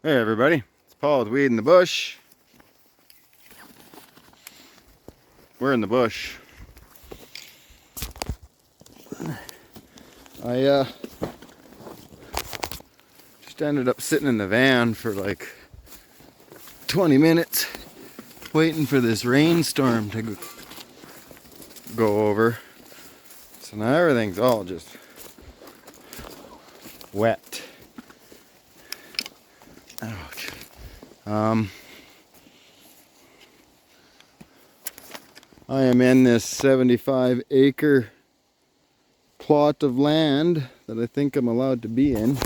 Hey everybody, it's Paul with Weed in the Bush. We're in the bush. I just ended up sitting in the van for like 20 minutes waiting for this rainstorm to go over. So now everything's all just wet. Ouch. I am in this 75-acre plot of land that I think I'm allowed to be in.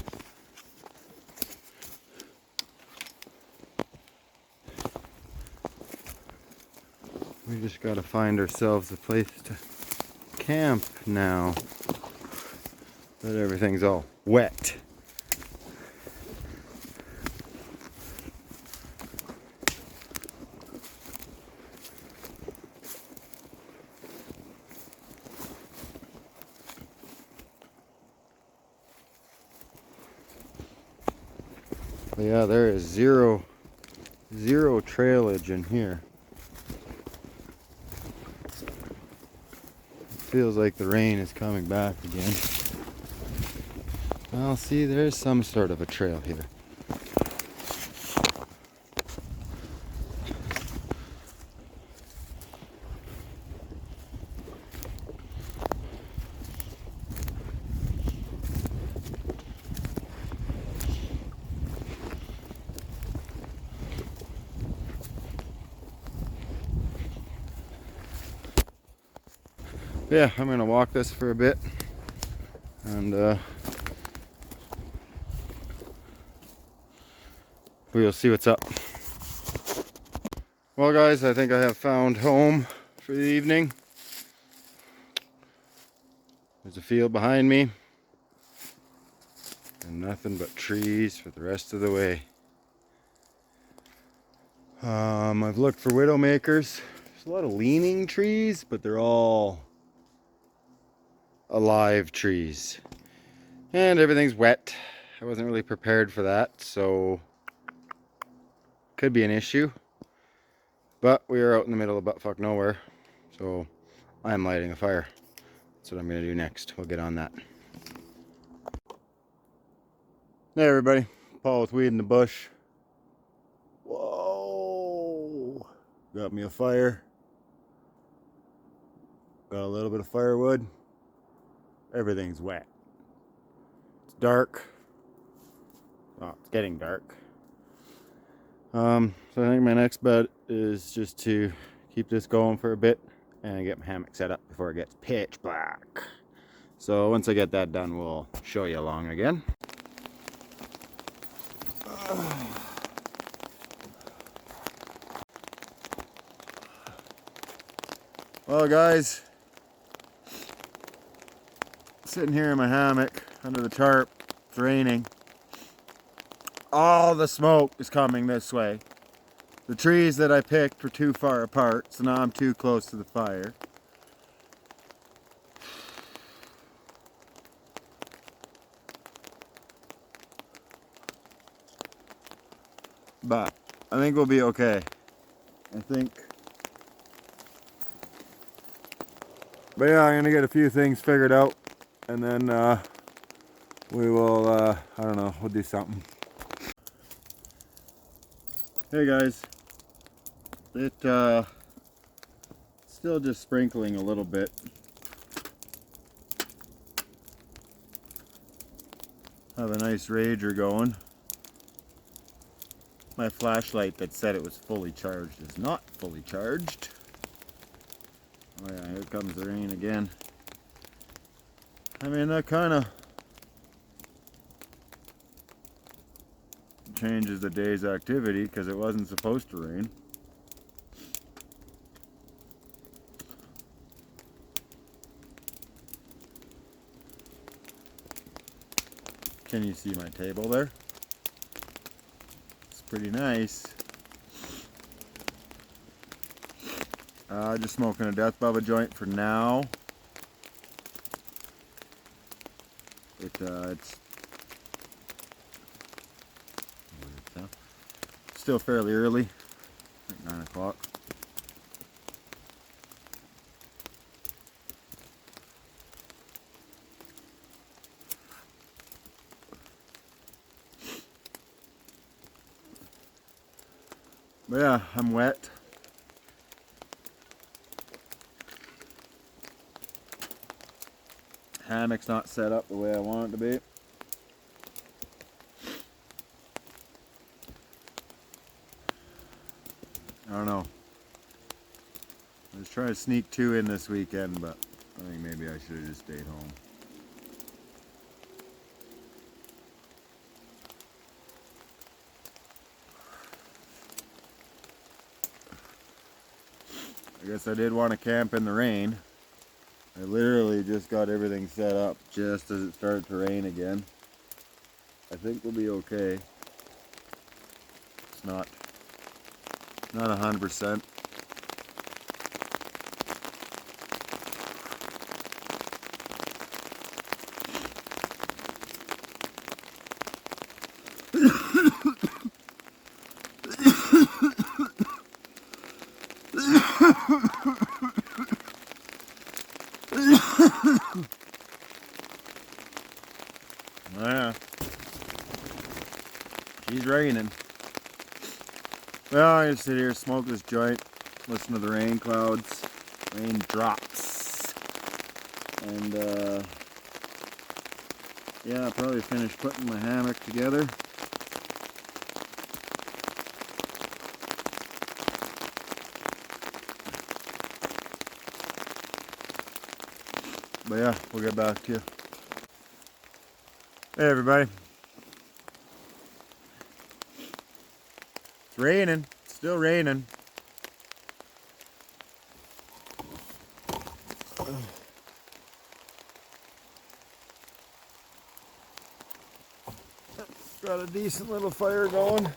We just gotta find ourselves a place to camp now that everything's all wet. But yeah, there is zero trailage in here. Feels like the rain is coming back again. Well, see, there's some sort of a trail here. Yeah, I'm gonna walk this for a bit and we'll see what's up. Well guys, I think I have found home for the evening. There's a field behind me and nothing but trees for the rest of the way. I've looked for widowmakers. There's a lot of leaning trees, but they're all alive trees. And everything's wet. I wasn't really prepared for that, so could be an issue. But we are out in the middle of buttfuck nowhere, so I'm lighting a fire. That's what I'm gonna do next. We'll get on that. Hey everybody, Paul with Weed in the Bush. Whoa! Got me a fire. Got a little bit of firewood. Everything's wet. It's dark. Well, it's getting dark. So I think my next bet is just to keep this going for a bit and get my hammock set up before it gets pitch black. So once I get that done, we'll show you along again. Well guys, sitting here in my hammock under the tarp, it's raining. All the smoke is coming this way. The trees that I picked were too far apart, so now I'm too close to the fire. But I think we'll be okay. But yeah, I'm gonna get a few things figured out, and then we will, I don't know, we'll do something. Hey guys, still just sprinkling a little bit. Have a nice rager going. My flashlight that said it was fully charged is not fully charged. Oh yeah, here comes the rain again. I mean, that kind of changes the day's activity because it wasn't supposed to rain. Can you see my table there? It's pretty nice. Just smoking a Death Bubba joint for now. It's Still fairly early, like 9 o'clock. But yeah, I'm wet. Hammock's not set up the way I want it to be. I don't know. I was trying to sneak 2 in this weekend, but I think maybe I should have just stayed home. I guess I did want to camp in the rain. I literally just got everything set up just as it started to rain again. I think we'll be okay. It's not 100%. Yeah, she's raining. Well, I just sit here, smoke this joint, listen to the rain clouds, rain drops, and yeah, I'll probably finish putting my hammock together. But yeah, we'll get back to you. Hey everybody. It's raining. It's still raining. Got a decent little fire going.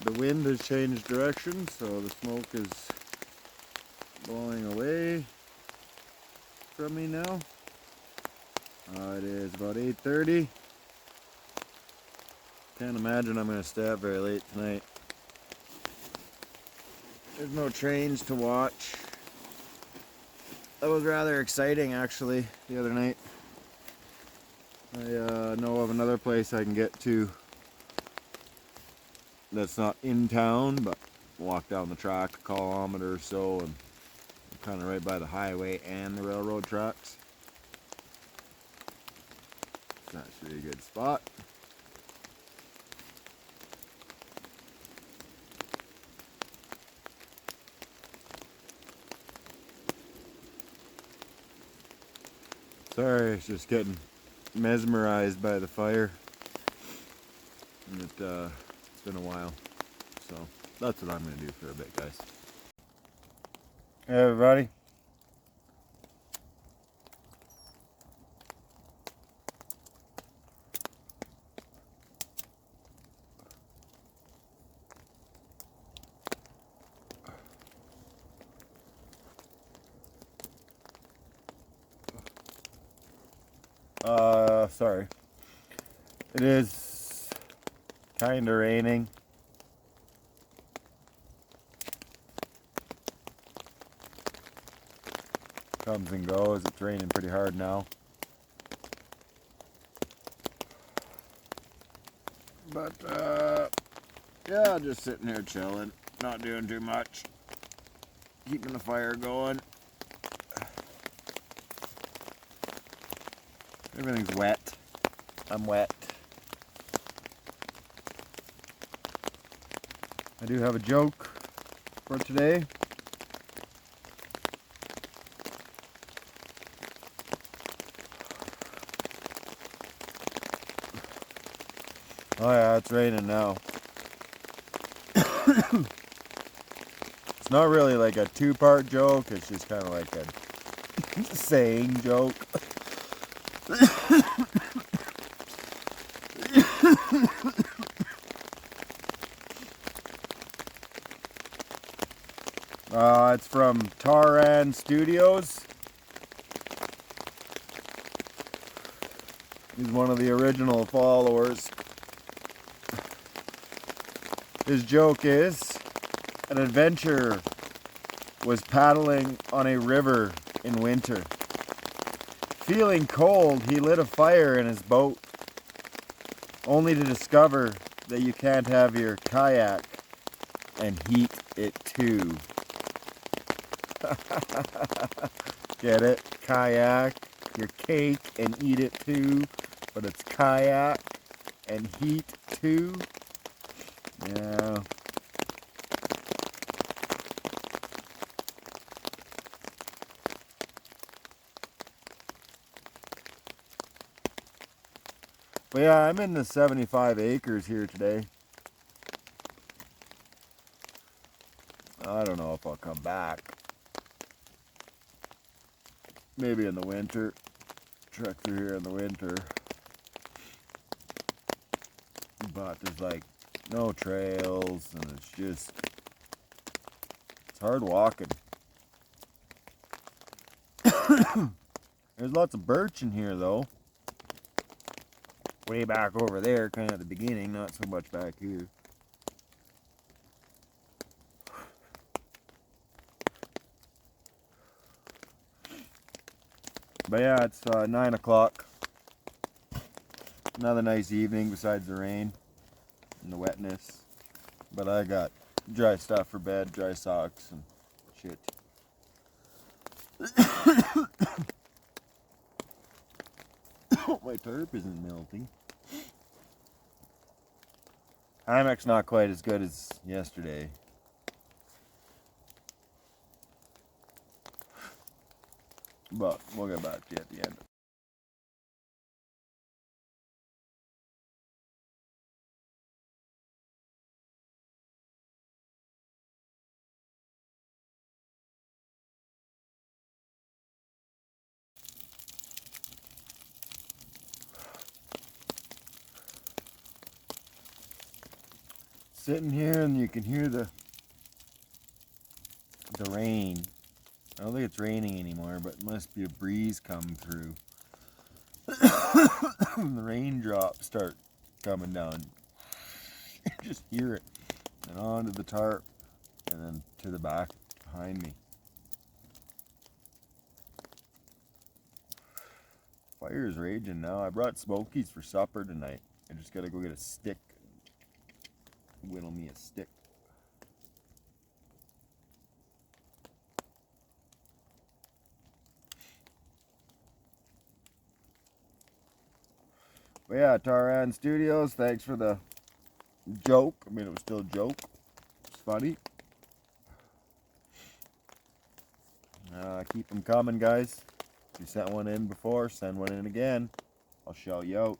The wind has changed direction, so the smoke is blowing away from me now. It is about 8:30. Can't imagine I'm going to stay up very late tonight. There's no trains to watch. That was rather exciting actually the other night. I know of another place I can get to that's not in town, but walk down the track a kilometer or so, and kind of right by the highway and the railroad tracks. It's actually a good spot. Sorry, it's just getting mesmerized by the fire. And it's been a while. So that's what I'm going to do for a bit, guys. Hey everybody. Sorry. It is kind of raining. Comes and goes. It's raining pretty hard now. But, yeah, just sitting here chilling. Not doing too much. Keeping the fire going. Everything's wet. I'm wet. I do have a joke for today. Oh yeah, it's raining now. It's not really like a two-part joke, it's just kind of like a saying joke. It's from Taran Studios. He's one of the original followers. His joke is, an adventurer was paddling on a river in winter. Feeling cold, he lit a fire in his boat, only to discover that you can't have your kayak and heat it too. Get it? Kayak, your cake and eat it too, but it's kayak and heat too. Yeah. But yeah, I'm in the 75 acres here today. I don't know if I'll come back. Maybe in the winter. Trek through here in the winter. But there's like no trails and it's hard walking. There's lots of birch in here though. Way back over there, kind of at the beginning, not so much back here. But yeah, it's 9 o'clock. Another nice evening besides the rain and the wetness. But I got dry stuff for bed, dry socks and shit. My tarp isn't melting. Hammock's not quite as good as yesterday. But we'll get back to you at the end. Sitting here and you can hear the rain. I don't think it's raining anymore, but it must be a breeze coming through. The raindrops start coming down. You just hear it. And onto the tarp and then to the back behind me. Fire is raging now. I brought smokies for supper tonight. I just gotta go get a stick. Whittle me a stick. But yeah, Taran Studios, thanks for the joke. I mean, it was still a joke. It's funny. Keep them coming, guys. If you sent one in before, send one in again. I'll shout you out.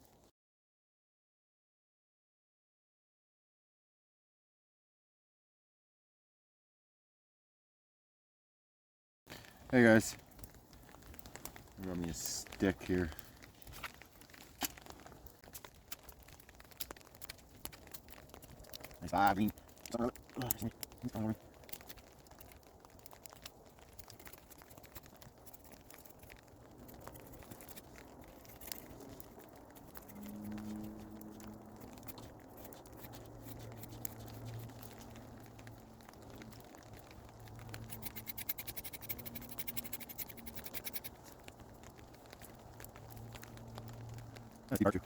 Hey guys, got me a stick here. That's part two.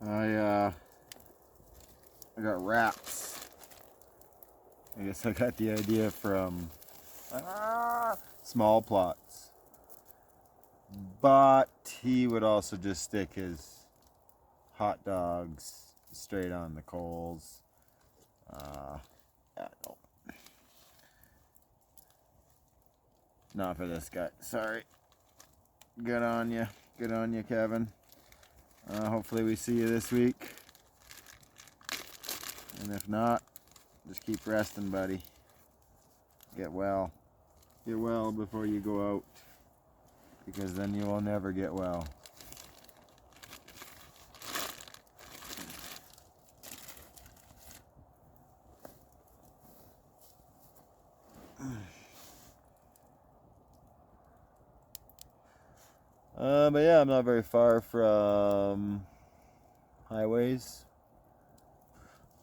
I got wraps. I guess I got the idea from small plots. But he would also just stick his hot dogs straight on the coals. Yeah, no. Not for this guy. Sorry. Good on you. Good on you, Kevin. Hopefully we see you this week. And if not, just keep resting, buddy. Get well. Get well before you go out. Because then you will never get well. But yeah, I'm not very far from highways.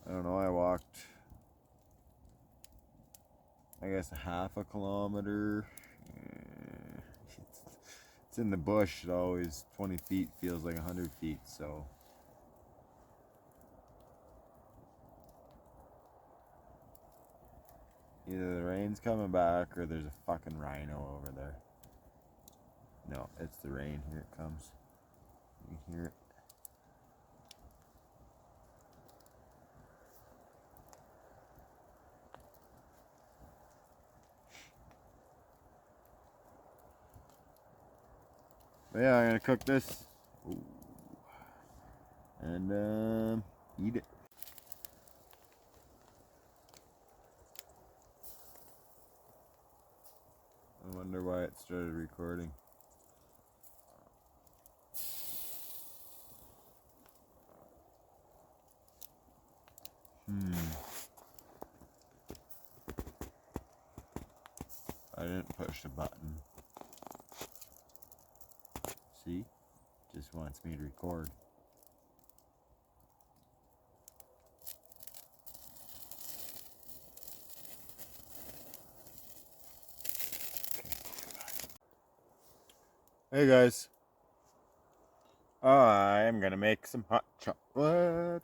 I don't know, I walked, I guess, half a kilometer. It's in the bush. It always, 20 feet feels like 100 feet, so. Either the rain's coming back or there's a fucking rhino over there. No, it's the rain. Here it comes. You can hear it. But yeah, I'm gonna cook this. Ooh. And eat it. I wonder why it started recording. I didn't push the button. See? Just wants me to record. Hey guys. I'm gonna make some hot chocolate.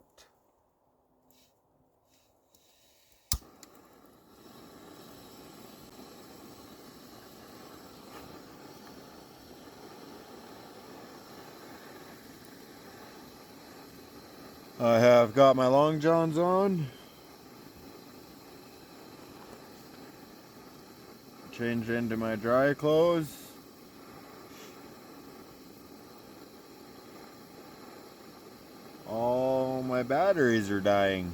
I have got my long johns on. Changed into my dry clothes. All my batteries are dying.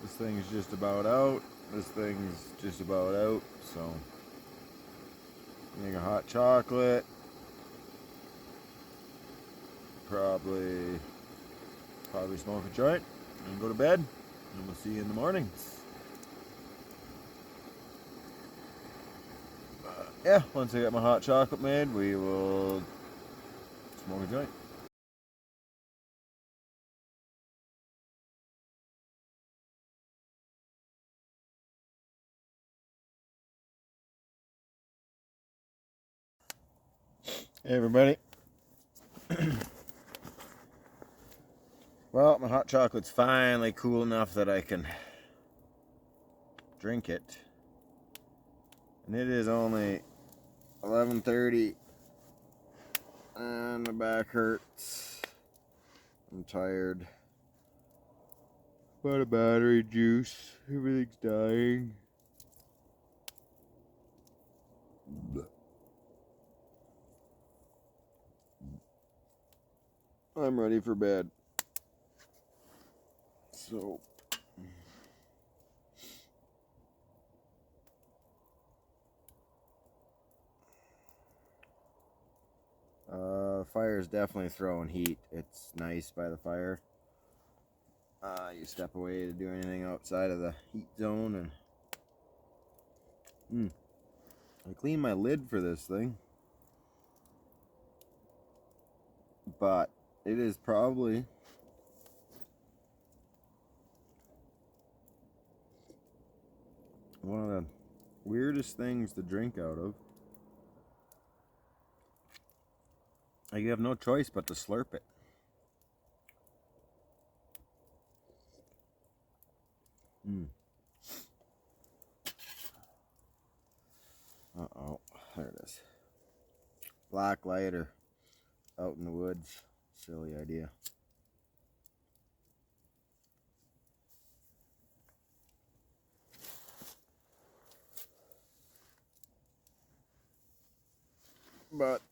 This thing's just about out. This thing's just about out. So, make a hot chocolate. Probably smoke a joint and go to bed. And we'll see you in the morning. Yeah, once I get my hot chocolate made, we will smoke a joint. Hey everybody. Well, my hot chocolate's finally cool enough that I can drink it. And it is only 11:30 and my back hurts. I'm tired. But a battery juice. Everything's dying. I'm ready for bed. So fire's definitely throwing heat. It's nice by the fire. You step away to do anything outside of the heat zone, and I cleaned my lid for this thing, but it is probably one of the weirdest things to drink out of. Like, you have no choice but to slurp it. Uh-oh, there it is. black light or out in the woods. Silly idea. But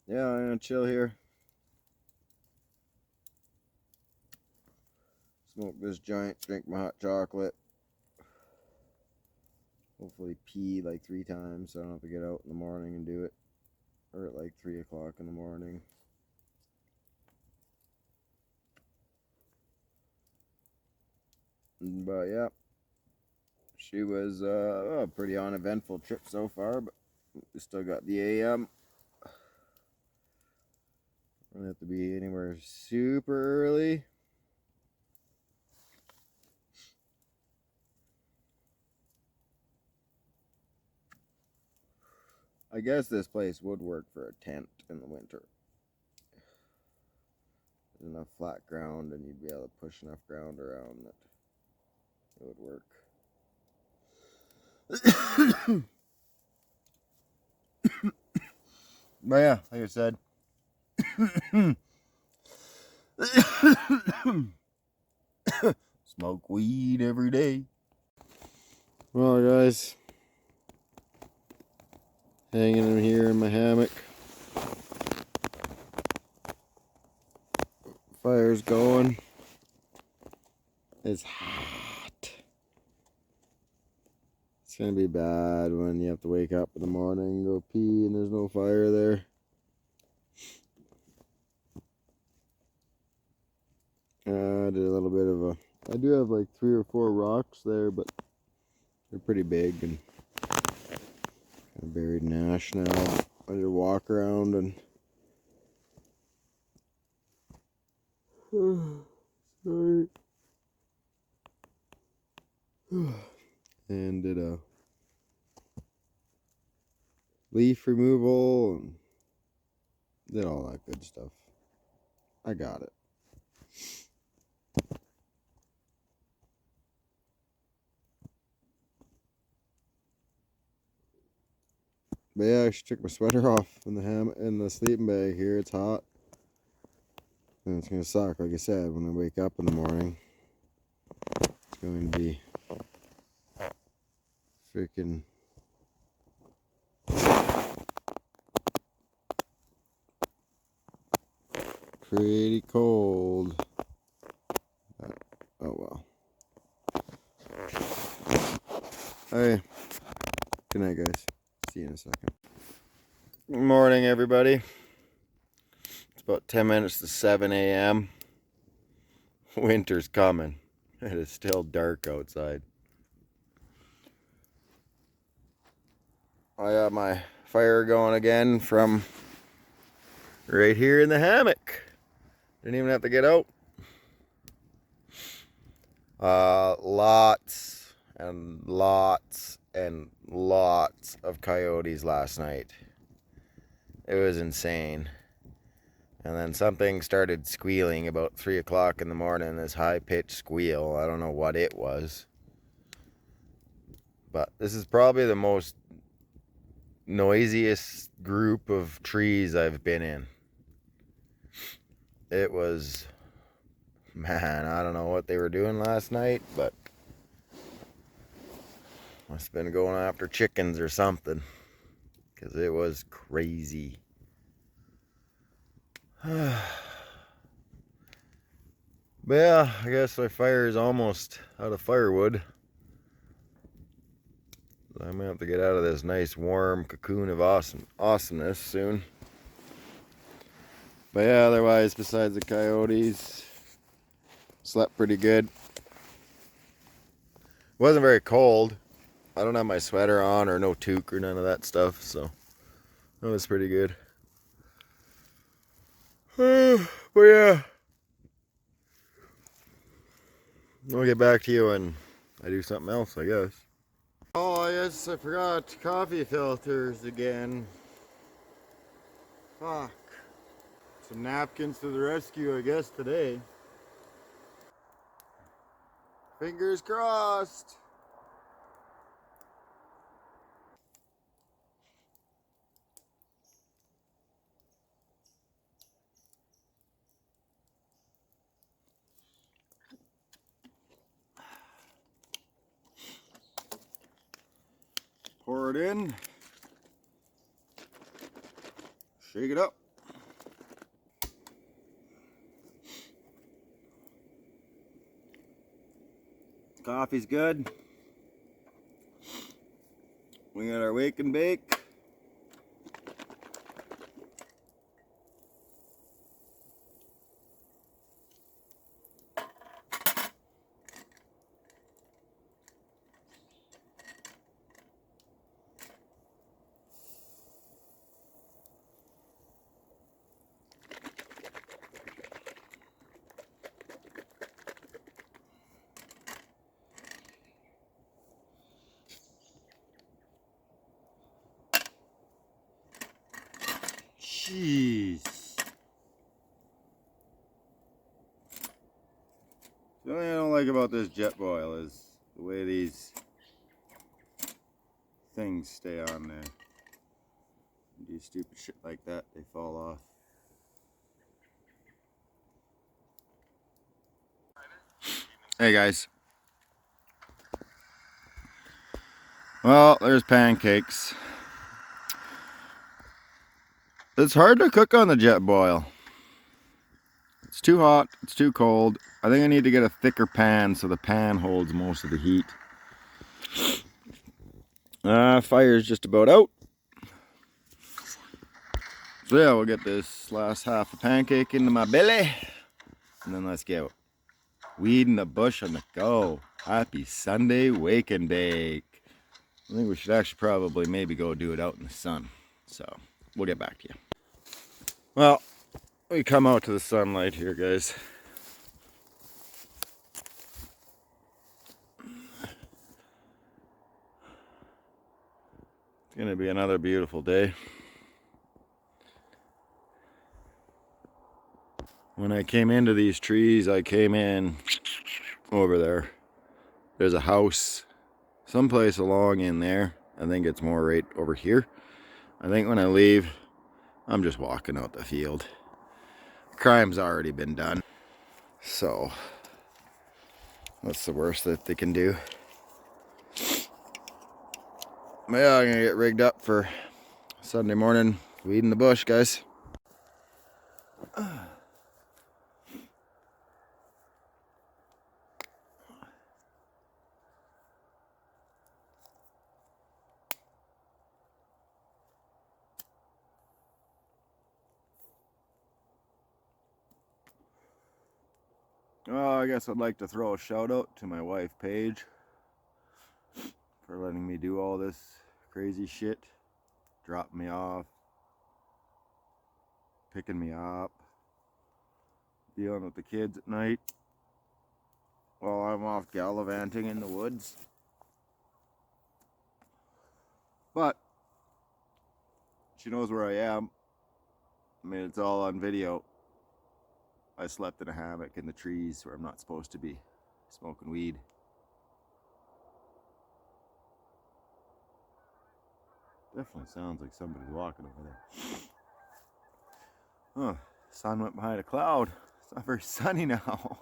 yeah, I'm gonna chill here. Smoke this joint, drink my hot chocolate. Hopefully pee like 3 times so I don't have to get out in the morning and do it. Or at like 3 o'clock in the morning. But yeah, she was a pretty uneventful trip so far, but we still got the AM. Don't have to be anywhere super early. I guess this place would work for a tent in the winter. There's enough flat ground and you'd be able to push enough ground around that it would work. But yeah, like I said, smoke weed every day. Well, guys, hanging in here in my hammock. Fire's going. It's hot. It's gonna be bad when you have to wake up in the morning and go pee and there's no fire there. I did a little bit of a... I do have like 3 or 4 rocks there, but they're pretty big and kind of buried in ash now. I did a walk around and... Sorry. And did a leaf removal and did all that good stuff. I got it. But yeah, I just took my sweater off in the sleeping bag here. It's hot. And it's gonna suck, like I said, when I wake up in the morning. It's going to be freaking pretty cold. Oh well. Hey, good night, guys. See you in a second. Good morning, everybody. It's about 10 minutes to 7 a.m. Winter's coming. It is still dark outside. I got my fire going again from right here in the hammock. Didn't even have to get out. Lots and lots and lots of coyotes last night. It was insane. And then something started squealing about 3 o'clock in the morning, this high-pitched squeal. I don't know what it was. But this is probably the most noisiest group of trees I've been in. It was, man, I don't know what they were doing last night, but must have been going after chickens or something, because it was crazy. But yeah, I guess my fire is almost out of firewood. I'm gonna have to get out of this nice warm cocoon of awesomeness soon. But yeah, otherwise, besides the coyotes, slept pretty good. Wasn't very cold. I don't have my sweater on or no toque or none of that stuff, so that was pretty good. But yeah, I'll get back to you when I do something else, I guess. Oh, yes, I forgot coffee filters again. Fuck. Some napkins to the rescue, I guess, today. Fingers crossed. it in. Shake it up. Coffee's good. We got our wake and bake. Jeez. The only thing I don't like about this jet boil is the way these things stay on there. Do stupid shit like that, they fall off. Hey guys. Well, there's pancakes. It's hard to cook on the jet boil. It's too hot, it's too cold. I think I need to get a thicker pan so the pan holds most of the heat. Fire's just about out. So yeah, we'll get this last half of pancake into my belly. And then let's go. Weed in the bush on the go. Happy Sunday wake and bake. I think we should actually probably maybe go do it out in the sun. So we'll get back to you. Well, we come out to the sunlight here, guys. It's gonna be another beautiful day. When I came into these trees, I came in over there. There's a house someplace along in there. I think it's more right over here. I think when I leave, I'm just walking out the field. Crime's already been done. So, that's the worst that they can do. But yeah, I'm gonna get rigged up for Sunday morning. Weed in the bush, guys. Well, I guess I'd like to throw a shout out to my wife, Paige, for letting me do all this crazy shit. Dropping me off, picking me up, dealing with the kids at night while I'm off gallivanting in the woods. But she knows where I am. I mean, it's all on video. I slept in a hammock in the trees where I'm not supposed to be smoking weed. Definitely sounds like somebody's walking over there. Oh, sun went behind a cloud. It's not very sunny now.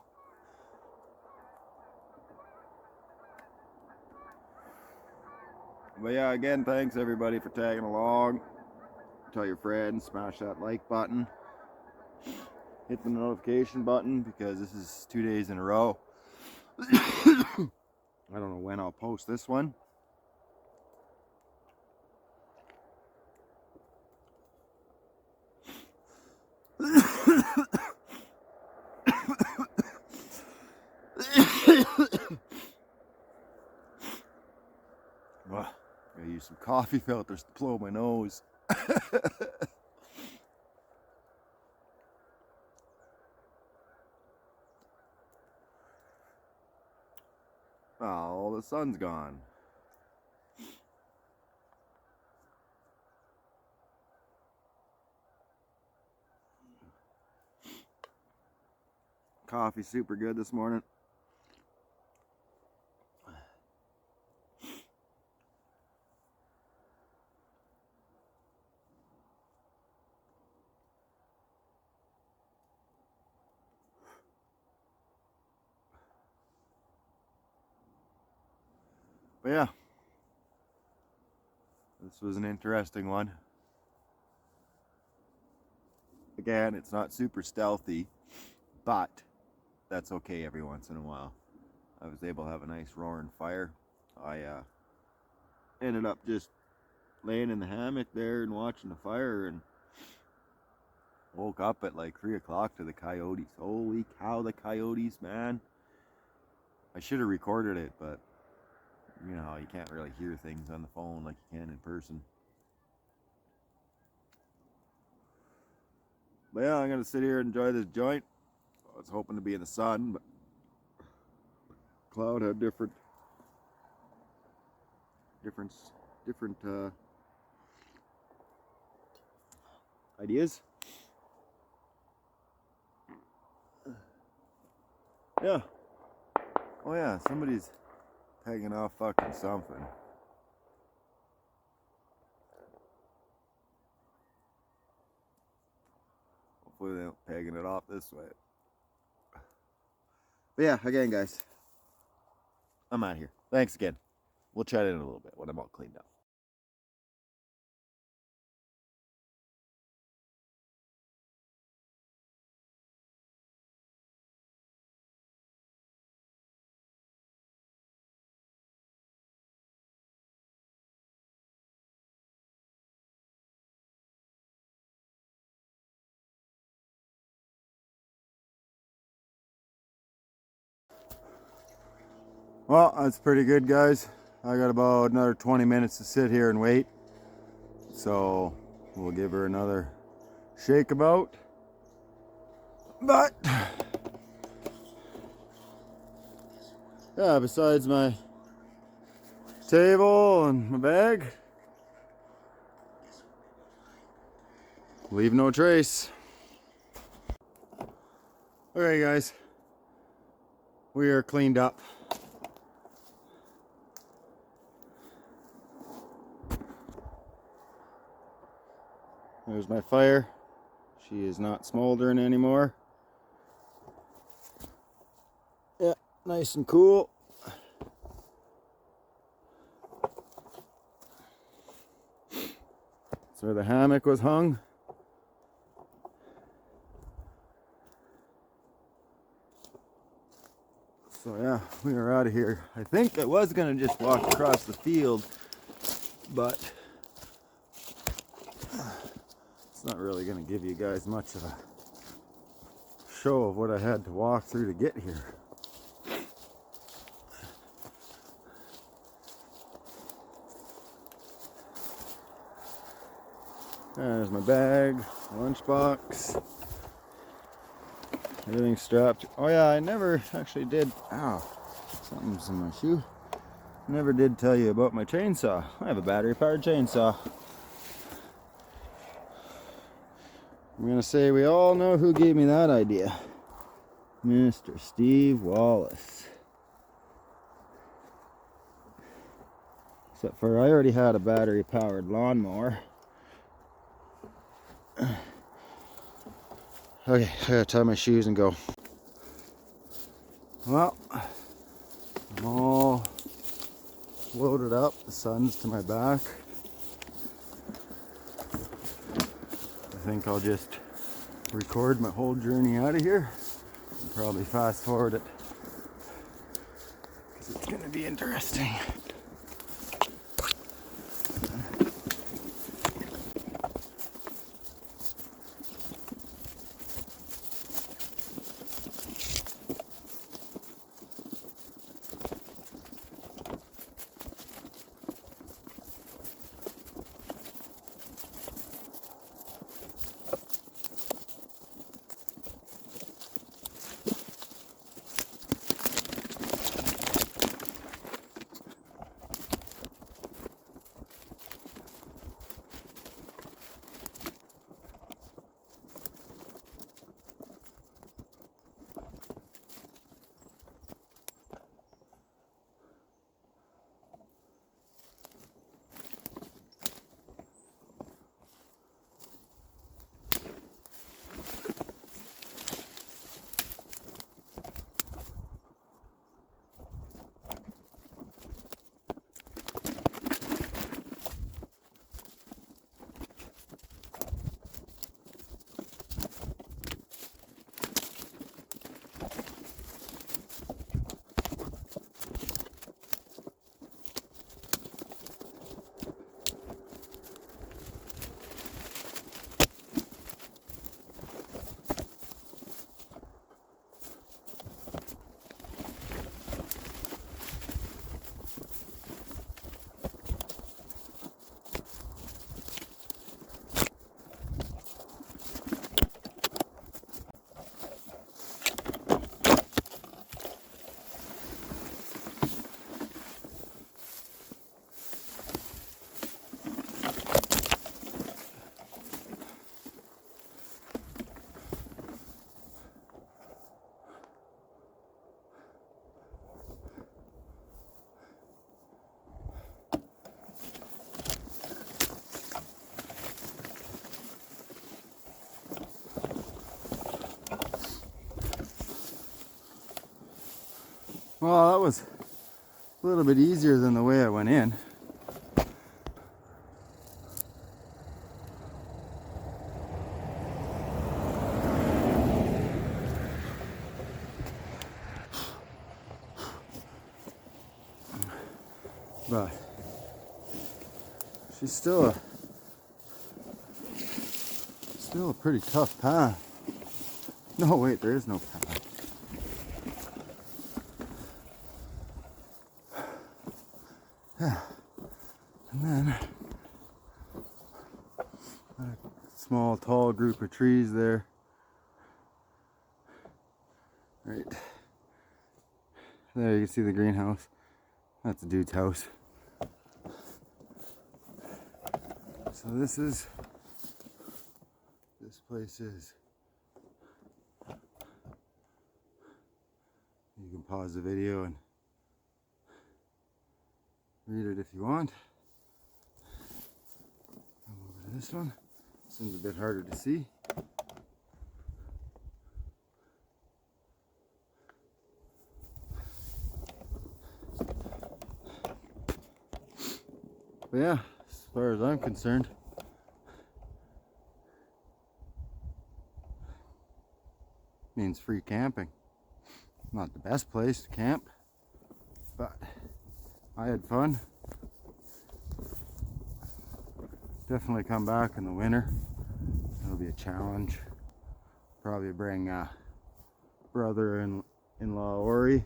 But yeah, again, thanks everybody for tagging along. Tell your friends, smash that like button. Hit the notification button because this is 2 days in a row. I don't know when I'll post this one. Gotta use some coffee filters to blow my nose. Oh, the sun's gone. Coffee's super good this morning. But yeah, This was an interesting one. Again, it's not super stealthy, but that's okay every once in a while. I was able to have a nice roaring fire. I ended up just laying in the hammock there and watching the fire, and woke up at like 3 o'clock to the coyotes. Holy cow, the coyotes, man. I should have recorded it, but you know, you can't really hear things on the phone like you can in person. But yeah, I'm going to sit here and enjoy this joint. I was hoping to be in the sun, but cloud had different ideas. Yeah. Oh yeah, somebody's pegging off fucking something. Hopefully they don't pegging it off this way. But yeah, again guys, I'm out here. Thanks again. We'll chat in a little bit when I'm all cleaned up. Well, that's pretty good, guys. I got about another 20 minutes to sit here and wait. So we'll give her another shake about. But yeah, besides my table and my bag, leave no trace. Alright guys, we are cleaned up. There's my fire. She is not smoldering anymore. Yeah, nice and cool. That's where the hammock was hung. So yeah, we are out of here. I think I was gonna just walk across the field, but it's not really gonna give you guys much of a show of what I had to walk through to get here. There's my bag, lunchbox, everything's strapped. Oh yeah, I never actually did, ow, something's in my shoe. Never did tell you about my chainsaw. I have a battery powered chainsaw. I'm gonna say we all know who gave me that idea. Mr. Steve Wallace. Except for I already had a battery powered lawnmower. Okay, I gotta tie my shoes and go. Well, I'm all loaded up. The sun's to my back. I think I'll just record my whole journey out of here and probably fast forward it because it's gonna be interesting. Well, that was a little bit easier than the way I went in. But she's still a pretty tough path. No, wait, there is no path. Yeah. And then a small, tall group of trees there. Right there, you can see the greenhouse. That's a dude's house. So this place is. You can pause the video and read it if you want. Come over to this one. This one's a bit harder to see. But yeah, as far as I'm concerned, means free camping. Not the best place to camp, but I had fun. Definitely come back in the winter. It'll be a challenge. Probably bring brother-in-law Ori,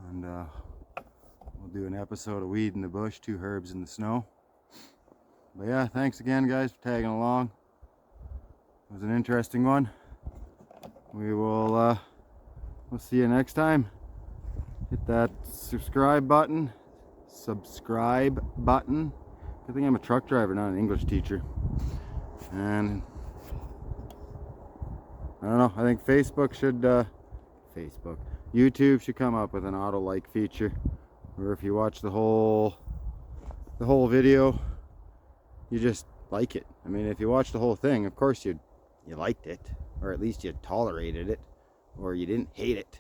and we'll do an episode of Weed in the Bush, 2 herbs in the snow. But yeah, thanks again, guys, for tagging along. It was an interesting one. We'll see you next time. Hit that subscribe button. Good thing I'm a truck driver, not an English teacher. And I don't know, I think YouTube should come up with an auto like feature, where if you watch the whole video, you just like it. I mean, if you watch the whole thing, of course you liked it, or at least you tolerated it, or you didn't hate it.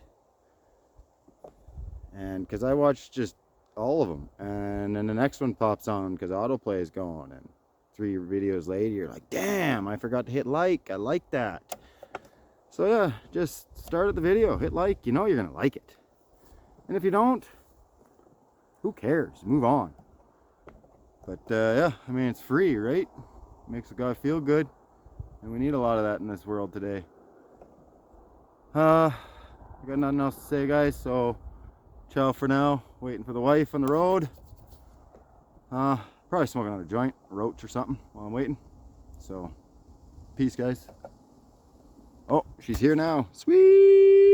And because I watched just all of them, and then the next one pops on because autoplay is going, and 3 videos later you're like, damn, I forgot to hit like. I like that. So yeah, just start at the video, hit like. You know you're gonna like it, and if you don't, who cares? Move on. But yeah, I mean, it's free, right? Makes a guy feel good, and we need a lot of that in this world today. I got nothing else to say, guys, so ciao for now. Waiting for the wife on the road. Probably smoking another joint, a roach or something while I'm waiting. So peace, guys. Oh, she's here now. Sweet.